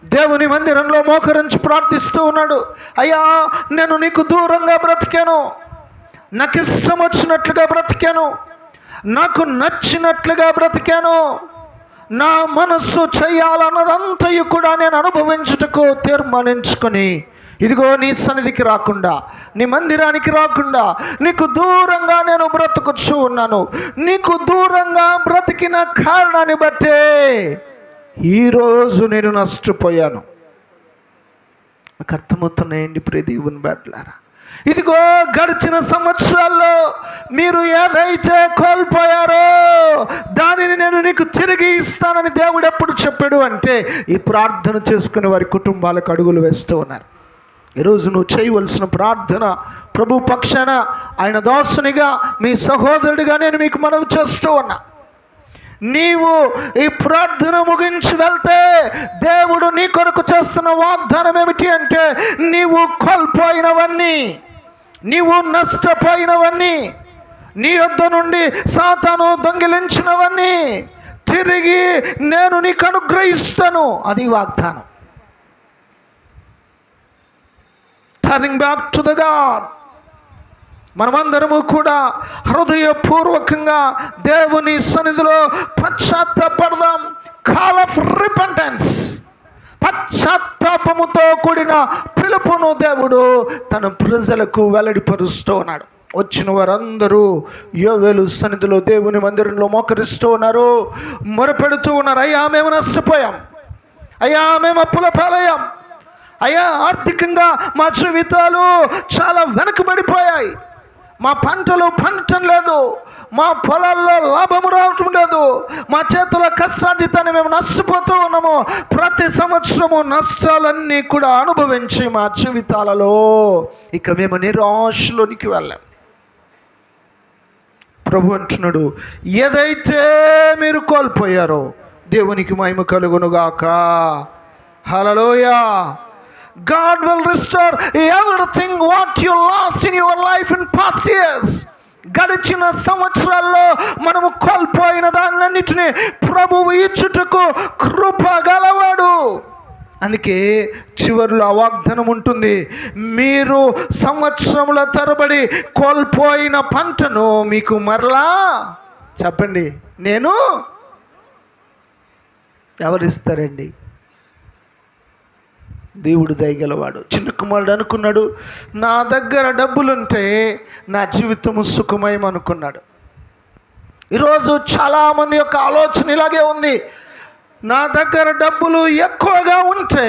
దేవుని మందిరంలో మోకరించి ప్రార్థిస్తూ ఉన్నాడు. అయ్యా, నేను నీకు దూరంగా బ్రతికాను, నాకు ఇష్టం వచ్చినట్లుగా బ్రతికాను, నాకు నచ్చినట్లుగా బ్రతికాను, నా మనస్సు చేయాలన్నదంతయు కూడా నేను అనుభవించుటకు తీర్మానించుకొని ఇదిగో నీ సన్నిధికి రాకుండా, నీ మందిరానికి రాకుండా నీకు దూరంగా నేను బ్రతుకుచూ ఉన్నాను. నీకు దూరంగా బ్రతికిన కారణాన్ని బట్టే ఈరోజు నేను నష్టపోయాను. నాకు అర్థమవుతున్నాయండి ప్రియ దేవుని బిడ్డలారా. ఇదిగో గడిచిన సంవత్సరాల్లో మీరు ఏదైతే కోల్పోయారో దానిని నేను నీకు తిరిగి ఇస్తానని దేవుడు ఎప్పుడు చెప్పాడు అంటే, ఈ ప్రార్థన చేసుకునే వారి కుటుంబాలకు అడుగులు వేస్తూ ఉన్నారు. ఈరోజు నువ్వు చేయవలసిన ప్రార్థన, ప్రభు పక్షాన ఆయన దాసునిగా, మీ సహోదరుడిగా నేను మీకు మనవి చేస్తూ ఉన్నా. నీవు ఈ ప్రార్థన ముగించి వెళ్తే దేవుడు నీ కొరకు చేస్తున్న వాగ్దానం ఏమిటి అంటే, నీవు కోల్పోయినవన్నీ, నీవు నష్టపోయినవన్నీ, నీ యొద్ద నుండి సాతాను దొంగిలించినవన్నీ తిరిగి నేను నీకు అనుగ్రహిస్తాను. అది వాగ్దానం. Turning back to the God. మనమందరము కూడా హృదయపూర్వకంగా దేవుని సన్నిధిలో పశ్చాత్తాపడదాం. కాల్ ఆఫ్ రిపెంటెన్స్, పశ్చాత్తాపముతో కూడిన పిలుపును దేవుడు తన ప్రజలకు వెల్లడిపరుస్తూ ఉన్నాడు. వచ్చిన వారందరూ యోవేలు సన్నిధిలో దేవుని మందిరంలో మోకరిస్తూ ఉన్నారు, మొరపెడుతూ ఉన్నారు. అయ్యా, మేము నష్టపోయాం, అయ్యా మేము అప్పుల పాలయ్యాం, అయ్యా ఆర్థికంగా మా జీవితాలు చాలా వెనకబడిపోయాయి, మా పంటలు పండటం లేదు, మా పొలాల్లో లాభము రావటం లేదు, మా చేతుల కష్టార్జితాన్ని మేము నష్టపోతూ ఉన్నాము, ప్రతి సంవత్సరము నష్టాలన్నీ కూడా అనుభవించి మా జీవితాలలో ఇక మేము నిరాశలోనికి వెళ్ళాం. ప్రభు అంటున్నాడు, ఏదైతే మీరు కోల్పోయారో దేవునికి మహిమ కలుగునుగాక. హల్లెలూయా. God will restore everything what you lost in your life in past years. గడిచిన సంవత్సరాల్లో మనము కోల్పోయిన దాన్నిటిని ప్రభువు ఇచ్చుటకు కృప గలవాడు. అందుకే చివరిలో ఆ వాగ్దానం ఉంటుంది, మీరు సంవత్సరముల తరబడి కోల్పోయిన పంటను మీకు మరలా, చెప్పండి, నేను ఎవరిస్తారండి? దేవుడు దయగలవాడు. చిన్న కుమారుడు అనుకున్నాడు, నా దగ్గర డబ్బులుంటే నా జీవితము సుఖమయం అనుకున్నాడు. ఈరోజు చాలామంది యొక్క ఆలోచన ఇలాగే ఉంది, నా దగ్గర డబ్బులు ఎక్కువగా ఉంటే